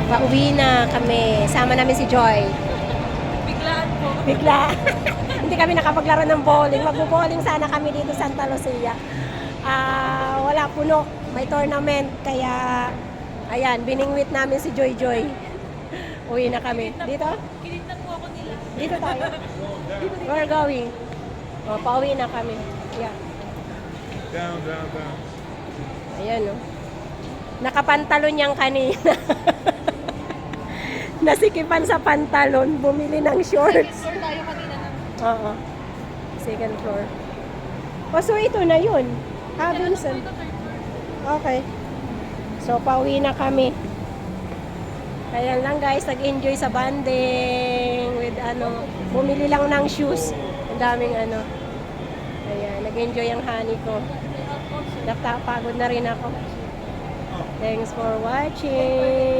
Pauwi na kami. Sama namin si Joy. Biglaan po. Bigla. Hindi kami nakapaglaro ng bowling. Magbo-bowling sana kami dito sa Santa Lucia. Wala puno. May tournament. Kaya, ayan, biningwit namin si Joy Joy. Uwi na kami. Dito? Kilit na po ako nila. Dito tayo. We're going. O, pauwi na kami. Yeah. Down, down, down. Ayan, oh. Nakapantalon yang kanina. Nasikipan sa pantalon, bumili ng shorts. Floor tayo kanina ng Oo. Second floor. O, so ito na yun. Dun sa... Okay. So, pauwi na kami. Kaya lang guys, nag-enjoy sa banding with bumili lang ng shoes. Ang daming Ayan, nag-enjoy ang honey ko. Napapagod na rin ako. Thanks for watching.